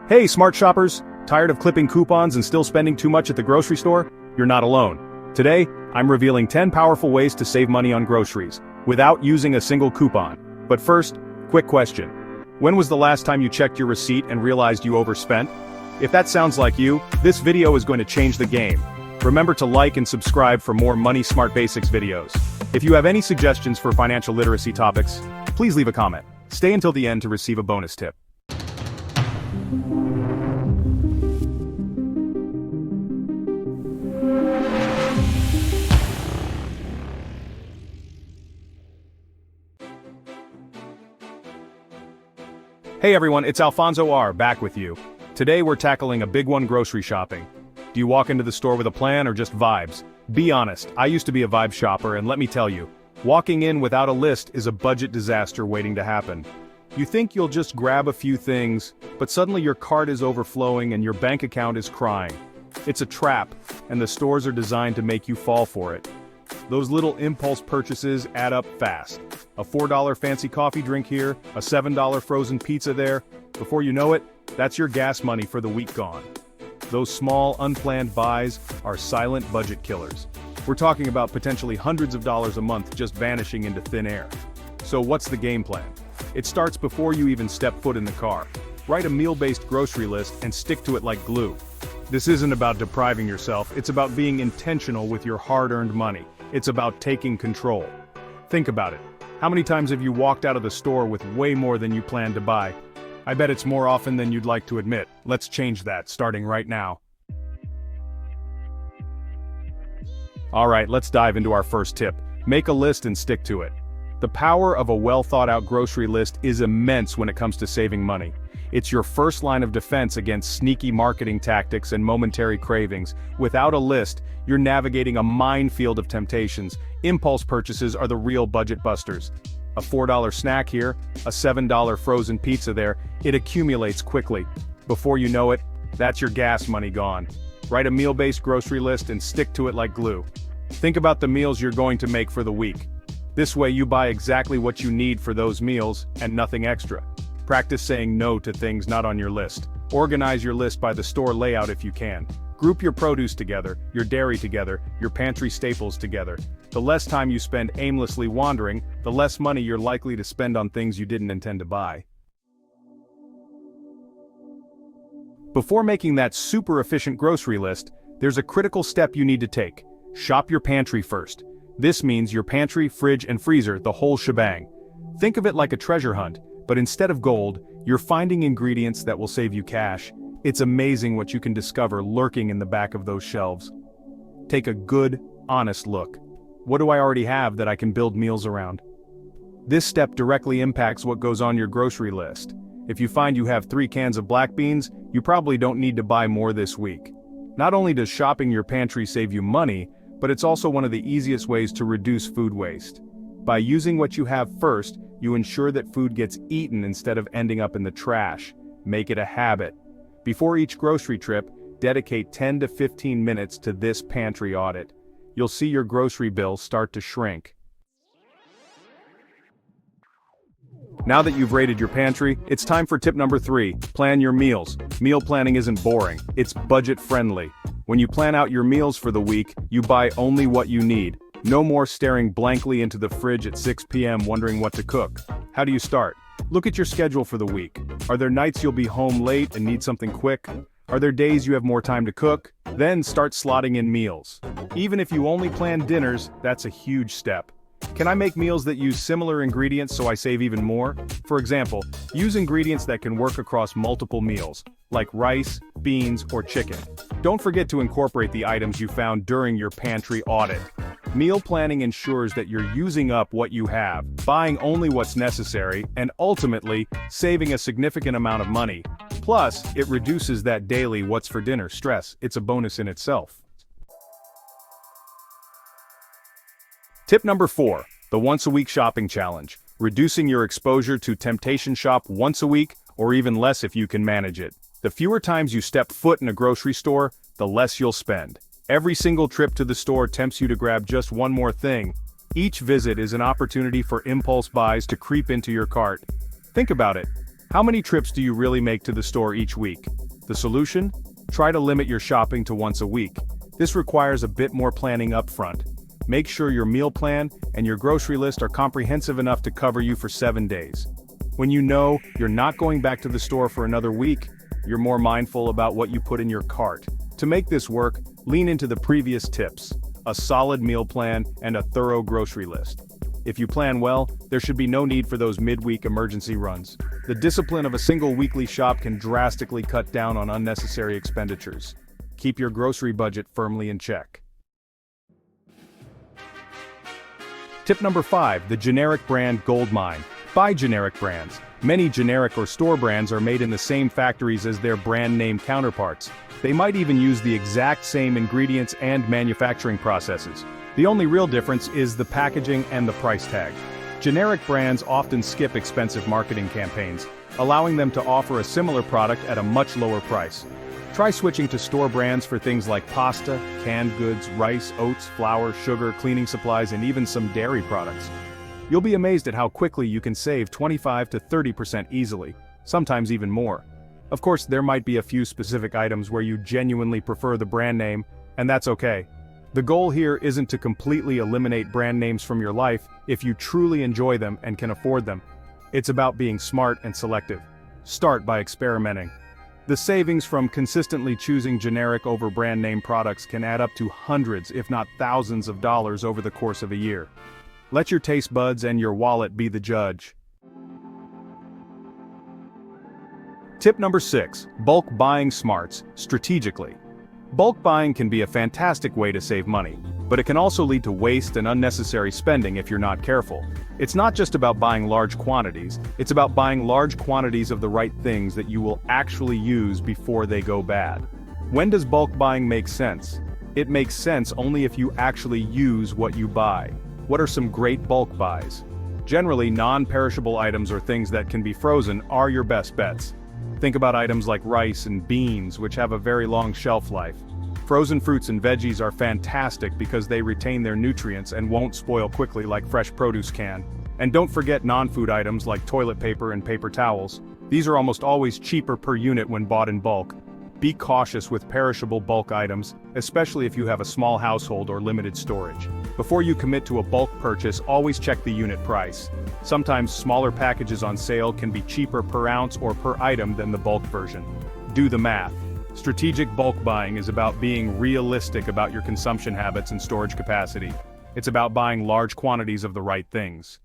Hey, smart shoppers! Tired of clipping coupons and still spending too much at the grocery store? You're not alone. Today, I'm revealing 10 powerful ways to save money on groceries, without using a single coupon. But first, quick question. When was the last time you checked your receipt and realized you overspent? If that sounds like you, this video is going to change the game. Remember to like and subscribe for more Money Smart Basics videos. If you have any suggestions for financial literacy topics, please leave a comment. Stay until the end to receive a bonus tip. Hey everyone, it's Alfonso R. back with you. Today we're tackling a big one: grocery shopping. Do you walk into the store with a plan or just vibes? Be honest, I used to be a vibe shopper, and let me tell you, walking in without a list is a budget disaster waiting to happen. You think you'll just grab a few things, but suddenly your cart is overflowing and your bank account is crying. It's a trap, and the stores are designed to make you fall for it. Those little impulse purchases add up fast. A $4 fancy coffee drink here, a $7 frozen pizza there. Before you know it, that's your gas money for the week gone. Those small, unplanned buys are silent budget killers. We're talking about potentially hundreds of dollars a month just vanishing into thin air. So what's the game plan? It starts before you even step foot in the car. Write a meal-based grocery list and stick to it like glue. This isn't about depriving yourself, it's about being intentional with your hard-earned money. It's about taking control. Think about it. How many times have you walked out of the store with way more than you planned to buy? I bet it's more often than you'd like to admit. Let's change that, starting right now. Alright, let's dive into our first tip. Make a list and stick to it. The power of a well-thought-out grocery list is immense when it comes to saving money. It's your first line of defense against sneaky marketing tactics and momentary cravings. Without a list, you're navigating a minefield of temptations. Impulse purchases are the real budget busters. A $4 snack here, a $7 frozen pizza there, it accumulates quickly. Before you know it, that's your gas money gone. Write a meal-based grocery list and stick to it like glue. Think about the meals you're going to make for the week. This way you buy exactly what you need for those meals and nothing extra. Practice saying no to things not on your list. Organize your list by the store layout if you can. Group your produce together, your dairy together, your pantry staples together. The less time you spend aimlessly wandering, the less money you're likely to spend on things you didn't intend to buy. Before making that super efficient grocery list, there's a critical step you need to take. Shop your pantry first. This means your pantry, fridge, and freezer, the whole shebang. Think of it like a treasure hunt, but instead of gold, you're finding ingredients that will save you cash. It's amazing what you can discover lurking in the back of those shelves. Take a good, honest look. What do I already have that I can build meals around? This step directly impacts what goes on your grocery list. If you find you have 3 cans of black beans, you probably don't need to buy more this week. Not only does shopping your pantry save you money, but it's also one of the easiest ways to reduce food waste. By using what you have first, you ensure that food gets eaten instead of ending up in the trash. Make it a habit. Before each grocery trip, dedicate 10 to 15 minutes to this pantry audit. You'll see your grocery bill start to shrink. Now that you've rated your pantry, it's time for tip number 3, plan your meals. Meal planning isn't boring, it's budget-friendly. When you plan out your meals for the week, you buy only what you need. No more staring blankly into the fridge at 6 p.m. wondering what to cook. How do you start? Look at your schedule for the week. Are there nights you'll be home late and need something quick? Are there days you have more time to cook? Then start slotting in meals. Even if you only plan dinners, that's a huge step. Can I make meals that use similar ingredients so I save even more? For example, use ingredients that can work across multiple meals, like rice, beans, or chicken. Don't forget to incorporate the items you found during your pantry audit. Meal planning ensures that you're using up what you have, buying only what's necessary, and ultimately, saving a significant amount of money. Plus, it reduces that daily what's for dinner stress. It's a bonus in itself. Tip number 4, the once-a-week shopping challenge. Reducing your exposure to temptation shop once a week, or even less if you can manage it. The fewer times you step foot in a grocery store, the less you'll spend. Every single trip to the store tempts you to grab just one more thing. Each visit is an opportunity for impulse buys to creep into your cart. Think about it. How many trips do you really make to the store each week? The solution? Try to limit your shopping to once a week. This requires a bit more planning upfront. Make sure your meal plan and your grocery list are comprehensive enough to cover you for 7 days. When you know you're not going back to the store for another week, you're more mindful about what you put in your cart. To make this work, lean into the previous tips: a solid meal plan and a thorough grocery list. If you plan well, there should be no need for those midweek emergency runs. The discipline of a single weekly shop can drastically cut down on unnecessary expenditures. Keep your grocery budget firmly in check. Tip number 5, the generic brand goldmine. Buy generic brands. Many generic or store brands are made in the same factories as their brand name counterparts. They might even use the exact same ingredients and manufacturing processes. The only real difference is the packaging and the price tag. Generic brands often skip expensive marketing campaigns, allowing them to offer a similar product at a much lower price. Try switching to store brands for things like pasta, canned goods, rice, oats, flour, sugar, cleaning supplies, and even some dairy products. You'll be amazed at how quickly you can save 25 to 30% easily, sometimes even more. Of course, there might be a few specific items where you genuinely prefer the brand name, and that's okay. The goal here isn't to completely eliminate brand names from your life if you truly enjoy them and can afford them. It's about being smart and selective. Start by experimenting. The savings from consistently choosing generic over brand name products can add up to hundreds, if not thousands of dollars over the course of a year. Let your taste buds and your wallet be the judge. Tip number 6, bulk buying smarts, strategically. Bulk buying can be a fantastic way to save money, but it can also lead to waste and unnecessary spending if you're not careful. It's not just about buying large quantities, it's about buying large quantities of the right things that you will actually use before they go bad. When does bulk buying make sense? It makes sense only if you actually use what you buy. What are some great bulk buys? Generally, non-perishable items or things that can be frozen are your best bets. Think about items like rice and beans, which have a very long shelf life. Frozen fruits and veggies are fantastic because they retain their nutrients and won't spoil quickly like fresh produce can. And don't forget non-food items like toilet paper and paper towels. These are almost always cheaper per unit when bought in bulk. Be cautious with perishable bulk items, especially if you have a small household or limited storage. Before you commit to a bulk purchase, always check the unit price. Sometimes smaller packages on sale can be cheaper per ounce or per item than the bulk version. Do the math. Strategic bulk buying is about being realistic about your consumption habits and storage capacity. It's about buying large quantities of the right things.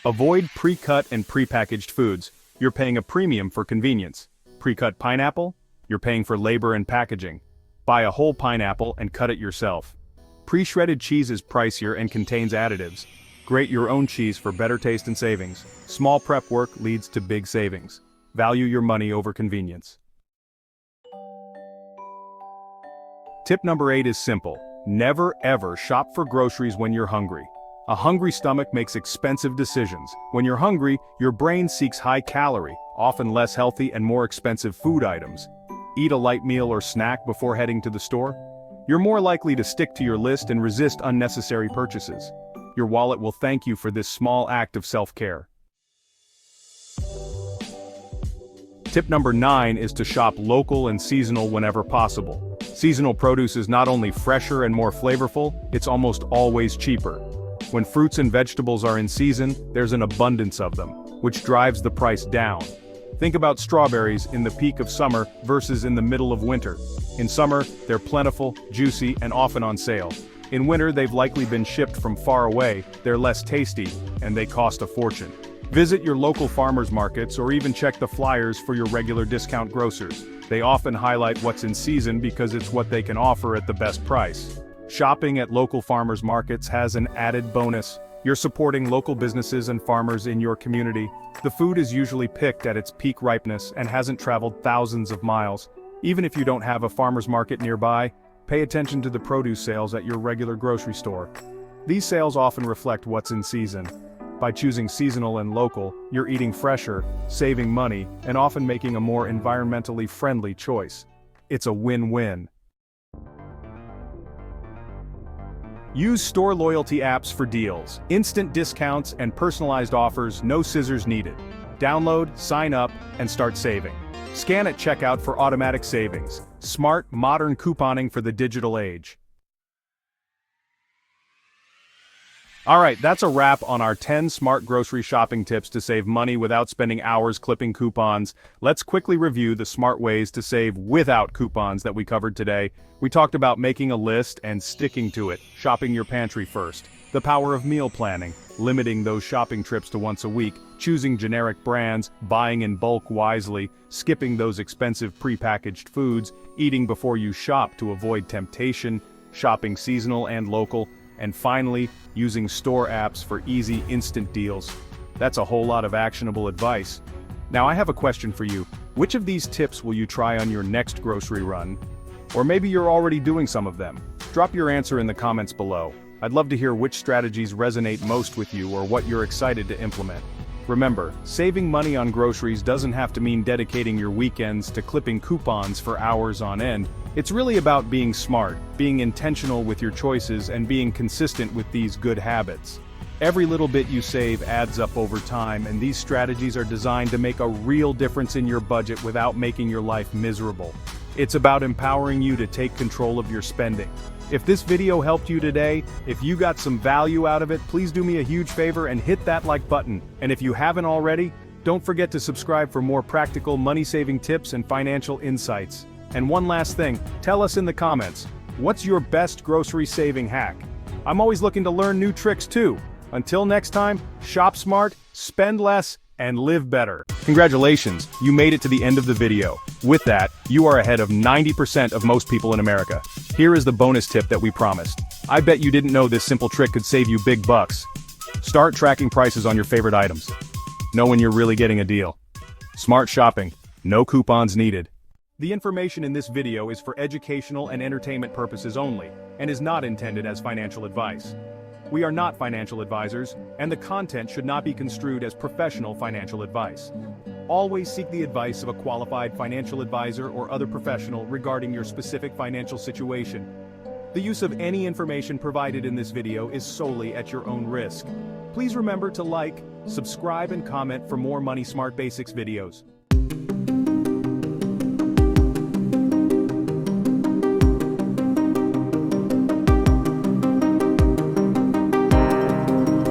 Avoid pre-cut and pre-packaged foods. You're paying a premium for convenience. Pre-cut pineapple? You're paying for labor and packaging. Buy a whole pineapple and cut it yourself. Pre-shredded cheese is pricier and contains additives. Grate your own cheese for better taste and savings. Small prep work leads to big savings. Value your money over convenience. Tip number 8 is simple. Never ever shop for groceries when you're hungry. A hungry stomach makes expensive decisions. When you're hungry, your brain seeks high-calorie, often less healthy and more expensive food items. Eat a light meal or snack before heading to the store. You're more likely to stick to your list and resist unnecessary purchases. Your wallet will thank you for this small act of self-care. Tip number 9 is to shop local and seasonal whenever possible. Seasonal produce is not only fresher and more flavorful, it's almost always cheaper. When fruits and vegetables are in season, there's an abundance of them, which drives the price down. Think about strawberries in the peak of summer versus in the middle of winter. In summer, they're plentiful, juicy, and often on sale. In winter, they've likely been shipped from far away, they're less tasty, and they cost a fortune. Visit your local farmers markets or even check the flyers for your regular discount grocers. They often highlight what's in season because it's what they can offer at the best price. Shopping at local farmers markets has an added bonus. You're supporting local businesses and farmers in your community. The food is usually picked at its peak ripeness and hasn't traveled thousands of miles. Even if you don't have a farmers market nearby, pay attention to the produce sales at your regular grocery store. These sales often reflect what's in season. By choosing seasonal and local, you're eating fresher, saving money, and often making a more environmentally friendly choice. It's a win-win. Use store loyalty apps for deals, instant discounts, and personalized offers, no scissors needed. Download, sign up, and start saving. Scan at checkout for automatic savings. Smart, modern couponing for the digital age. Alright, that's a wrap on our 10 smart grocery shopping tips to save money without spending hours clipping coupons. Let's quickly review the smart ways to save without coupons that we covered today. We talked about making a list and sticking to it, shopping your pantry first, the power of meal planning, limiting those shopping trips to once a week, choosing generic brands, buying in bulk wisely, skipping those expensive prepackaged foods, eating before you shop to avoid temptation, shopping seasonal and local, and finally, using store apps for easy, instant deals. That's a whole lot of actionable advice. Now I have a question for you. Which of these tips will you try on your next grocery run? Or maybe you're already doing some of them. Drop your answer in the comments below. I'd love to hear which strategies resonate most with you or what you're excited to implement. Remember, saving money on groceries doesn't have to mean dedicating your weekends to clipping coupons for hours on end. It's really about being smart, being intentional with your choices, and being consistent with these good habits. Every little bit you save adds up over time, and these strategies are designed to make a real difference in your budget without making your life miserable. It's about empowering you to take control of your spending. If this video helped you today, if you got some value out of it, please do me a huge favor and hit that like button. And if you haven't already, don't forget to subscribe for more practical money-saving tips and financial insights. And one last thing, tell us in the comments, what's your best grocery saving hack? I'm always looking to learn new tricks too. Until next time, shop smart, spend less, and live better. Congratulations, you made it to the end of the video. With that, you are ahead of 90% of most people in America. Here is the bonus tip that we promised. I bet you didn't know this simple trick could save you big bucks. Start tracking prices on your favorite items. Know when you're really getting a deal. Smart shopping, no coupons needed. The information in this video is for educational and entertainment purposes only, and is not intended as financial advice. We are not financial advisors, and the content should not be construed as professional financial advice. Always seek the advice of a qualified financial advisor or other professional regarding your specific financial situation. The use of any information provided in this video is solely at your own risk. Please remember to like, subscribe, and comment for more Money Smart Basics videos.